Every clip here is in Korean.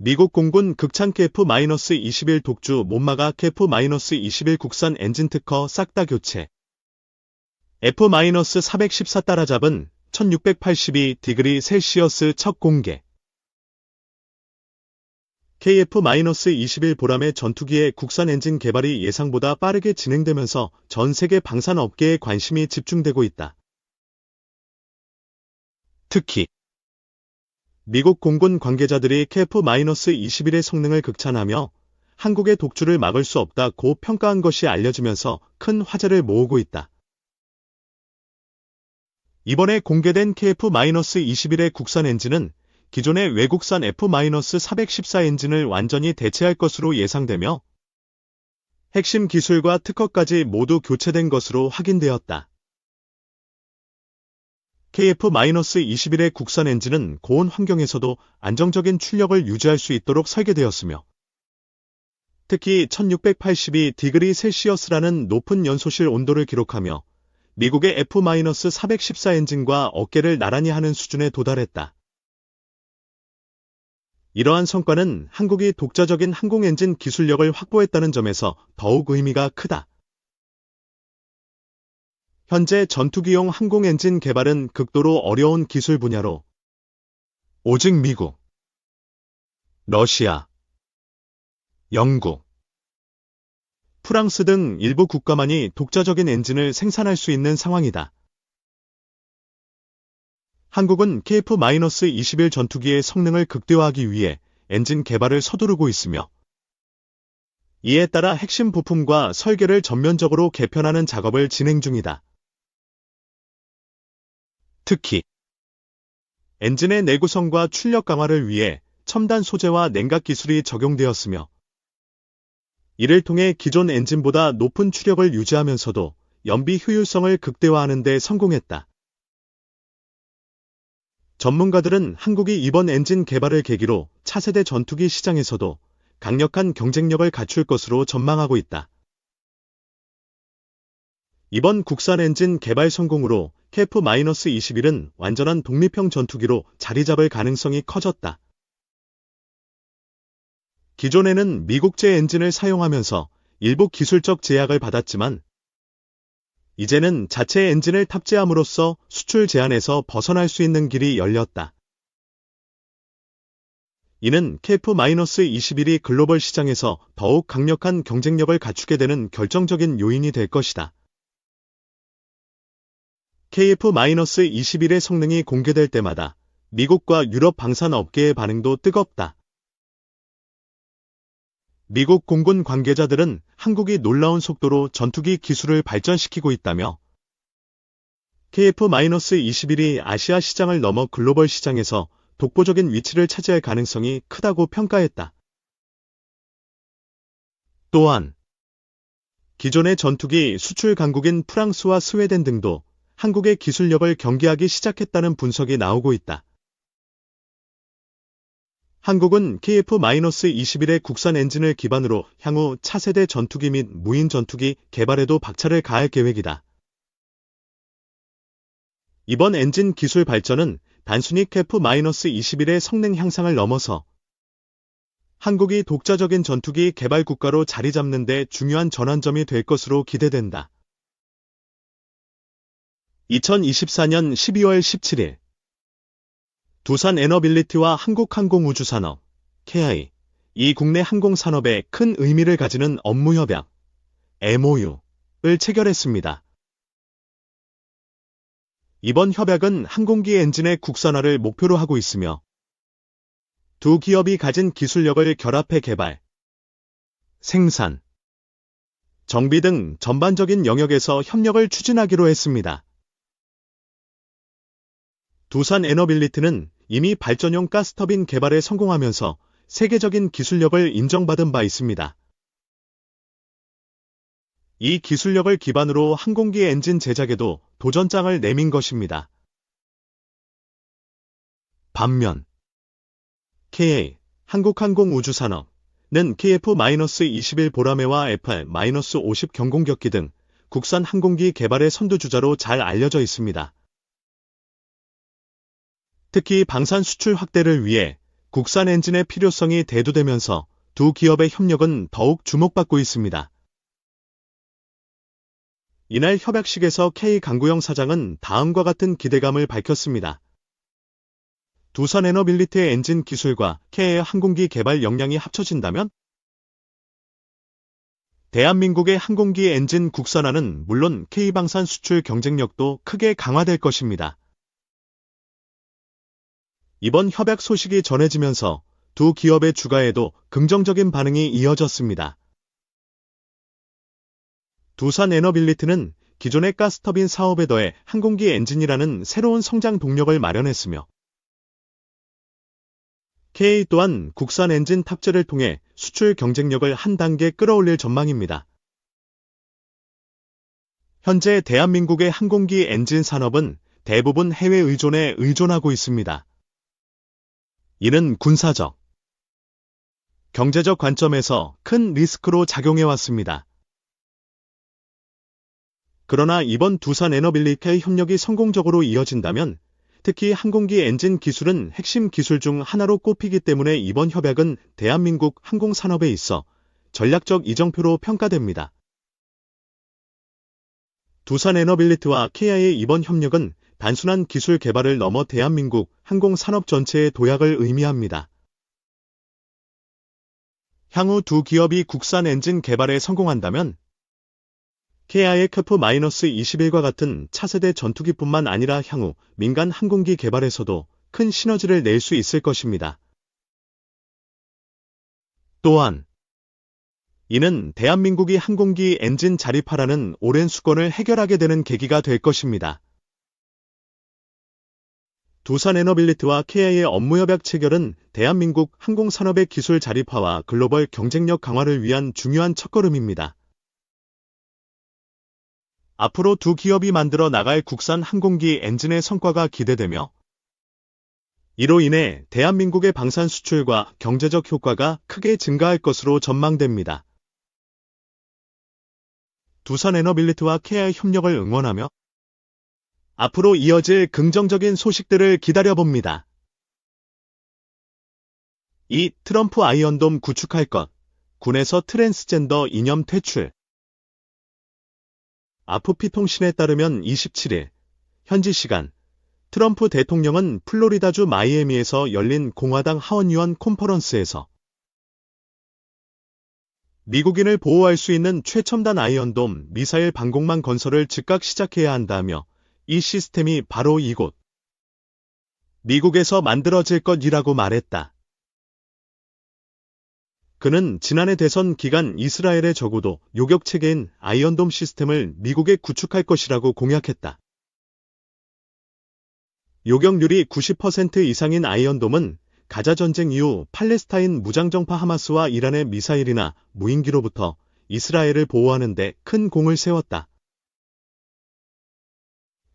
미국 공군 극찬 KF-21 독주 못마가 KF-21 국산 엔진 특허 싹 다 교체. F-414 따라잡은 1682 셀시어스 첫 공개. KF-21 보람의 전투기의 국산 엔진 개발이 예상보다 빠르게 진행되면서 전 세계 방산 업계에 관심이 집중되고 있다. 특히 미국 공군 관계자들이 KF-21의 성능을 극찬하며 한국의 독주를 막을 수 없다고 평가한 것이 알려지면서 큰 화제를 모으고 있다. 이번에 공개된 KF-21의 국산 엔진은 기존의 외국산 F-414 엔진을 완전히 대체할 것으로 예상되며 핵심 기술과 특허까지 모두 교체된 것으로 확인되었다. KF-21의 국산 엔진은 고온 환경에서도 안정적인 출력을 유지할 수 있도록 설계되었으며 특히 1682 셀시어스라는 높은 연소실 온도를 기록하며 미국의 F-414 엔진과 어깨를 나란히 하는 수준에 도달했다. 이러한 성과는 한국이 독자적인 항공 엔진 기술력을 확보했다는 점에서 더욱 의미가 크다. 현재 전투기용 항공 엔진 개발은 극도로 어려운 기술 분야로 오직 미국, 러시아, 영국, 프랑스 등 일부 국가만이 독자적인 엔진을 생산할 수 있는 상황이다. 한국은 KF-21 전투기의 성능을 극대화하기 위해 엔진 개발을 서두르고 있으며 이에 따라 핵심 부품과 설계를 전면적으로 개편하는 작업을 진행 중이다. 특히 엔진의 내구성과 출력 강화를 위해 첨단 소재와 냉각 기술이 적용되었으며 이를 통해 기존 엔진보다 높은 추력을 유지하면서도 연비 효율성을 극대화하는 데 성공했다. 전문가들은 한국이 이번 엔진 개발을 계기로 차세대 전투기 시장에서도 강력한 경쟁력을 갖출 것으로 전망하고 있다. 이번 국산 엔진 개발 성공으로 KF-21은 완전한 독립형 전투기로 자리 잡을 가능성이 커졌다. 기존에는 미국제 엔진을 사용하면서 일부 기술적 제약을 받았지만 이제는 자체 엔진을 탑재함으로써 수출 제한에서 벗어날 수 있는 길이 열렸다. 이는 KF-21이 글로벌 시장에서 더욱 강력한 경쟁력을 갖추게 되는 결정적인 요인이 될 것이다. KF-21의 성능이 공개될 때마다 미국과 유럽 방산 업계의 반응도 뜨겁다. 미국 공군 관계자들은 한국이 놀라운 속도로 전투기 기술을 발전시키고 있다며 KF-21이 아시아 시장을 넘어 글로벌 시장에서 독보적인 위치를 차지할 가능성이 크다고 평가했다. 또한 기존의 전투기 수출 강국인 프랑스와 스웨덴 등도 한국의 기술력을 경계하기 시작했다는 분석이 나오고 있다. 한국은 KF-21의 국산 엔진을 기반으로 향후 차세대 전투기 및 무인 전투기 개발에도 박차를 가할 계획이다. 이번 엔진 기술 발전은 단순히 KF-21의 성능 향상을 넘어서 한국이 독자적인 전투기 개발 국가로 자리 잡는 데 중요한 전환점이 될 것으로 기대된다. 2024년 12월 17일 두산 에너빌리티와 한국항공우주산업, KI, 이 국내 항공산업에 큰 의미를 가지는 업무협약, MOU를 체결했습니다. 이번 협약은 항공기 엔진의 국산화를 목표로 하고 있으며 두 기업이 가진 기술력을 결합해 개발, 생산, 정비 등 전반적인 영역에서 협력을 추진하기로 했습니다. 두산 에너빌리티는 이미 발전용 가스터빈 개발에 성공하면서 세계적인 기술력을 인정받은 바 있습니다. 이 기술력을 기반으로 항공기 엔진 제작에도 도전장을 내민 것입니다. 반면 KA, 한국항공우주산업은 KF-21 보라매와 FR-50 경공격기 등 국산 항공기 개발의 선두주자로 잘 알려져 있습니다. 특히 방산 수출 확대를 위해 국산 엔진의 필요성이 대두되면서 두 기업의 협력은 더욱 주목받고 있습니다. 이날 협약식에서 K강구영 사장은 다음과 같은 기대감을 밝혔습니다. 두산 에너빌리티의 엔진 기술과 K의 항공기 개발 역량이 합쳐진다면 대한민국의 항공기 엔진 국산화는 물론 K방산 수출 경쟁력도 크게 강화될 것입니다. 이번 협약 소식이 전해지면서 두 기업의 주가에도 긍정적인 반응이 이어졌습니다. 두산 에너빌리티는 기존의 가스터빈 사업에 더해 항공기 엔진이라는 새로운 성장 동력을 마련했으며 K 또한 국산 엔진 탑재를 통해 수출 경쟁력을 한 단계 끌어올릴 전망입니다. 현재 대한민국의 항공기 엔진 산업은 대부분 해외 의존에 의존하고 있습니다. 이는 군사적, 경제적 관점에서 큰 리스크로 작용해왔습니다. 그러나 이번 두산 에너빌리티의 협력이 성공적으로 이어진다면 특히 항공기 엔진 기술은 핵심 기술 중 하나로 꼽히기 때문에 이번 협약은 대한민국 항공산업에 있어 전략적 이정표로 평가됩니다. 두산 에너빌리티와 KI의 이번 협력은 단순한 기술 개발을 넘어 대한민국 항공산업 전체의 도약을 의미합니다. 향후 두 기업이 국산 엔진 개발에 성공한다면 KI의 KF-21과 같은 차세대 전투기뿐만 아니라 향후 민간 항공기 개발에서도 큰 시너지를 낼 수 있을 것입니다. 또한 이는 대한민국이 항공기 엔진 자립하라는 오랜 수건을 해결하게 되는 계기가 될 것입니다. 두산 에너빌리티와 KI의 업무협약 체결은 대한민국 항공산업의 기술 자립화와 글로벌 경쟁력 강화를 위한 중요한 첫걸음입니다. 앞으로 두 기업이 만들어 나갈 국산 항공기 엔진의 성과가 기대되며 이로 인해 대한민국의 방산 수출과 경제적 효과가 크게 증가할 것으로 전망됩니다. 두산 에너빌리티와 KI 협력을 응원하며 앞으로 이어질 긍정적인 소식들을 기다려봅니다. 2. 트럼프 아이언돔 구축할 것. 군에서 트랜스젠더 이념 퇴출. 아프피 통신에 따르면 27일 현지 시간 트럼프 대통령은 플로리다주 마이애미에서 열린 공화당 하원의원 컨퍼런스에서 미국인을 보호할 수 있는 최첨단 아이언돔 미사일 방공망 건설을 즉각 시작해야 한다며 이 시스템이 바로 이곳 미국에서 만들어질 것이라고 말했다. 그는 지난해 대선 기간 이스라엘의 적어도 요격체계인 아이언돔 시스템을 미국에 구축할 것이라고 공약했다. 요격률이 90% 이상인 아이언돔은 가자 전쟁 이후 팔레스타인 무장정파 하마스와 이란의 미사일이나 무인기로부터 이스라엘을 보호하는 데 큰 공을 세웠다.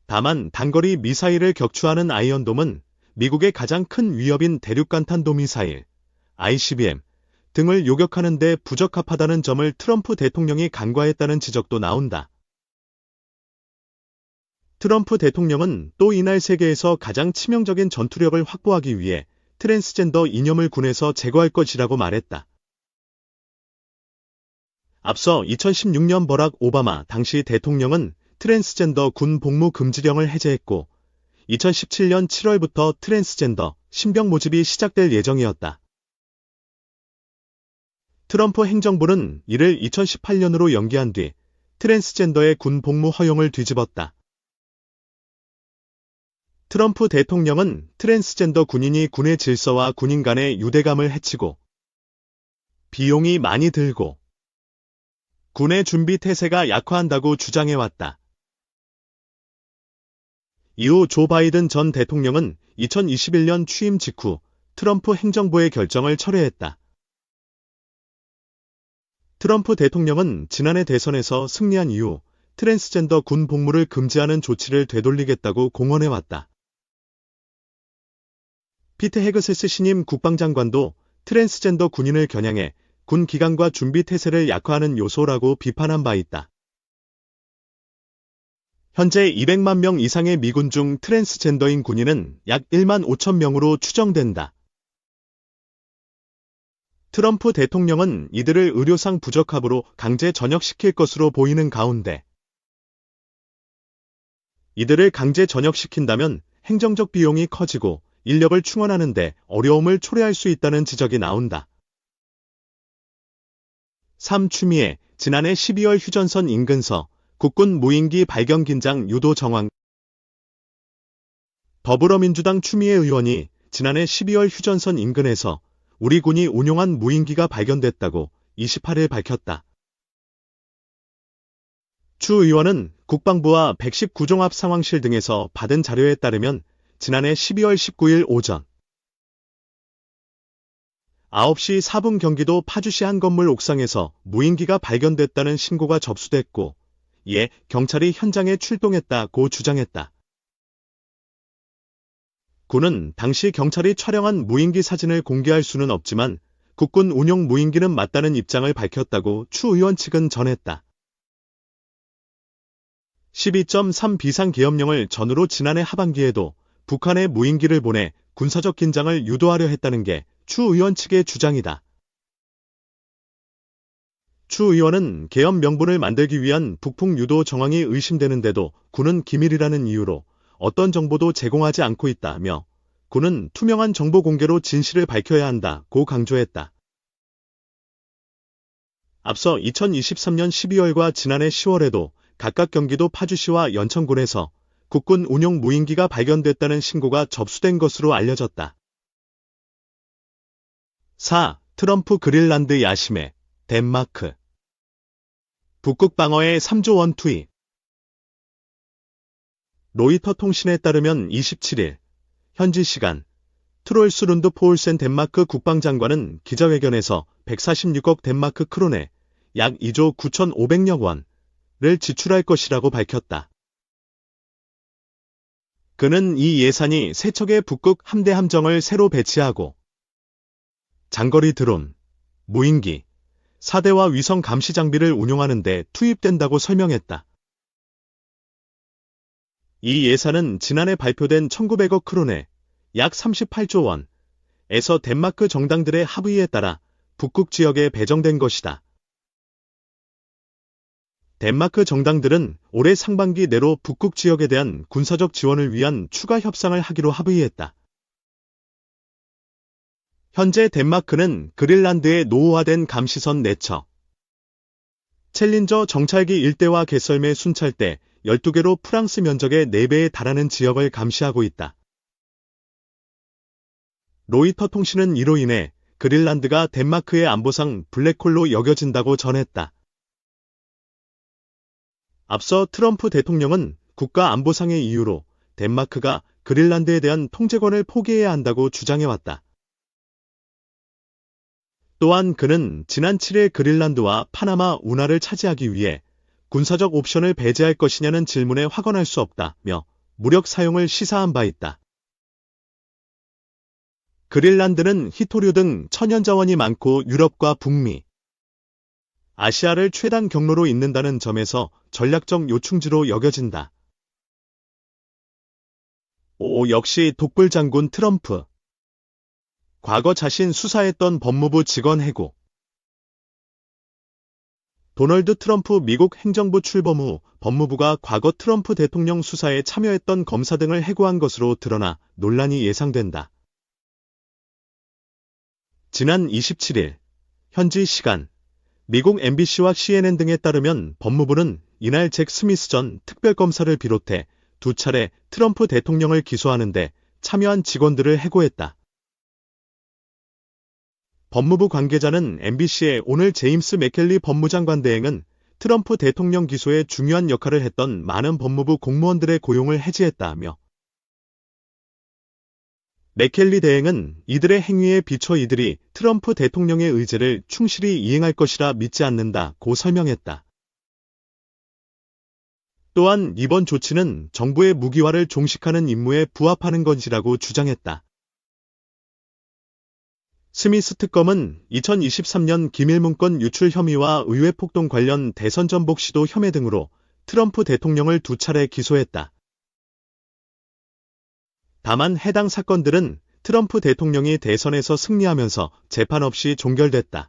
다만 단거리 미사일을 격추하는 아이언돔은 미국의 가장 큰 위협인 대륙간탄도 미사일, ICBM, 등을 요격하는 데 부적합하다는 점을 트럼프 대통령이 간과했다는 지적도 나온다. 트럼프 대통령은 또 이날 세계에서 가장 치명적인 전투력을 확보하기 위해 트랜스젠더 이념을 군에서 제거할 것이라고 말했다. 앞서 2016년 버락 오바마 당시 대통령은 트랜스젠더 군 복무 금지령을 해제했고 2017년 7월부터 트랜스젠더 신병 모집이 시작될 예정이었다. 트럼프 행정부는 이를 2018년으로 연기한 뒤 트랜스젠더의 군 복무 허용을 뒤집었다. 트럼프 대통령은 트랜스젠더 군인이 군의 질서와 군인 간의 유대감을 해치고 비용이 많이 들고 군의 준비 태세가 약화한다고 주장해왔다. 이후 조 바이든 전 대통령은 2021년 취임 직후 트럼프 행정부의 결정을 철회했다. 트럼프 대통령은 지난해 대선에서 승리한 이후 트랜스젠더 군 복무를 금지하는 조치를 되돌리겠다고 공언해왔다. 피트 헤그세스 신임 국방장관도 트랜스젠더 군인을 겨냥해 군 기강과 준비 태세를 약화하는 요소라고 비판한 바 있다. 현재 200만 명 이상의 미군 중 트랜스젠더인 군인은 약 1만 5천 명으로 추정된다. 트럼프 대통령은 이들을 의료상 부적합으로 강제 전역시킬 것으로 보이는 가운데 이들을 강제 전역시킨다면 행정적 비용이 커지고 인력을 충원하는 데 어려움을 초래할 수 있다는 지적이 나온다. 3. 추미애, 지난해 12월 휴전선 인근서, 국군 무인기 발견 긴장 유도 정황. 더불어민주당 추미애 의원이 지난해 12월 휴전선 인근에서 우리 군이 운용한 무인기가 발견됐다고 28일 밝혔다. 추 의원은 국방부와 119종합 상황실 등에서 받은 자료에 따르면 지난해 12월 19일 오전 9시 4분 경기도 파주시 한 건물 옥상에서 무인기가 발견됐다는 신고가 접수됐고 이에 경찰이 현장에 출동했다고 주장했다. 군은 당시 경찰이 촬영한 무인기 사진을 공개할 수는 없지만 국군 운용 무인기는 맞다는 입장을 밝혔다고 추 의원 측은 전했다. 12.3 비상계엄령을 전후로 지난해 하반기에도 북한에 무인기를 보내 군사적 긴장을 유도하려 했다는 게 추 의원 측의 주장이다. 추 의원은 계엄 명분을 만들기 위한 북풍 유도 정황이 의심되는데도 군은 기밀이라는 이유로 어떤 정보도 제공하지 않고 있다며 군은 투명한 정보 공개로 진실을 밝혀야 한다고 강조했다. 앞서 2023년 12월과 지난해 10월에도 각각 경기도 파주시와 연천군에서 국군 운용 무인기가 발견됐다는 신고가 접수된 것으로 알려졌다. 4. 트럼프 그린란드 야심에 덴마크 북극 방어에 3조 원 투입. 로이터 통신에 따르면 27일 현지 시간 트롤스룬드 포울센 덴마크 국방장관은 기자회견에서 146억 덴마크 크론에 약 2조 9,500억 원을 지출할 것이라고 밝혔다. 그는 이 예산이 3척의 북극 함대 함정을 새로 배치하고 장거리 드론, 무인기, 4대와 위성 감시 장비를 운용하는 데 투입된다고 설명했다. 이 예산은 지난해 발표된 1,900억 크론에 약 38조 원에서 덴마크 정당들의 합의에 따라 북극 지역에 배정된 것이다. 덴마크 정당들은 올해 상반기 내로 북극 지역에 대한 군사적 지원을 위한 추가 협상을 하기로 합의했다. 현재 덴마크는 그린란드의 노후화된 감시선 4척, 챌린저 정찰기 1대와 개썰매 순찰대 12개로 프랑스 면적의 4배에 달하는 지역을 감시하고 있다. 로이터 통신은 이로 인해 그린란드가 덴마크의 안보상 블랙홀로 여겨진다고 전했다. 앞서 트럼프 대통령은 국가 안보상의 이유로 덴마크가 그린란드에 대한 통제권을 포기해야 한다고 주장해왔다. 또한 그는 지난 7일 그린란드와 파나마 운하를 차지하기 위해 군사적 옵션을 배제할 것이냐는 질문에 확언할 수 없다며 무력 사용을 시사한 바 있다. 그린란드는 희토류 등 천연자원이 많고 유럽과 북미, 아시아를 최단 경로로 잇는다는 점에서 전략적 요충지로 여겨진다. 5. 역시 독불장군 트럼프. 과거 자신 수사했던 법무부 직원 해고. 도널드 트럼프 미국 행정부 출범 후 법무부가 과거 트럼프 대통령 수사에 참여했던 검사 등을 해고한 것으로 드러나 논란이 예상된다. 지난 27일 현지 시간 미국 MBC와 CNN 등에 따르면 법무부는 이날 잭 스미스 전 특별검사를 비롯해 2차례 트럼프 대통령을 기소하는데 참여한 직원들을 해고했다. 법무부 관계자는 MBC에 오늘 제임스 맥켈리 법무장관 대행은 트럼프 대통령 기소에 중요한 역할을 했던 많은 법무부 공무원들의 고용을 해지했다며 맥켈리 대행은 이들의 행위에 비춰 이들이 트럼프 대통령의 의지를 충실히 이행할 것이라 믿지 않는다고 설명했다. 또한 이번 조치는 정부의 무기화를 종식하는 임무에 부합하는 것이라고 주장했다. 스미스 특검은 2023년 기밀문건 유출 혐의와 의회 폭동 관련 대선 전복 시도 혐의 등으로 트럼프 대통령을 2차례 기소했다. 다만 해당 사건들은 트럼프 대통령이 대선에서 승리하면서 재판 없이 종결됐다.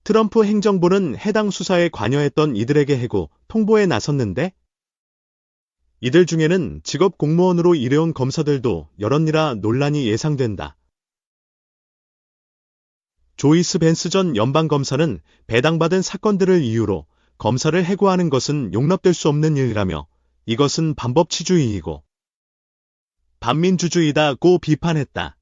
트럼프 행정부는 해당 수사에 관여했던 이들에게 해고, 통보에 나섰는데 이들 중에는 직업 공무원으로 일해온 검사들도 여럿이라 논란이 예상된다. 조이스 벤스 전 연방검사는 배당받은 사건들을 이유로 검사를 해고하는 것은 용납될 수 없는 일이라며 이것은 반법치주의이고 반민주주의다고 비판했다.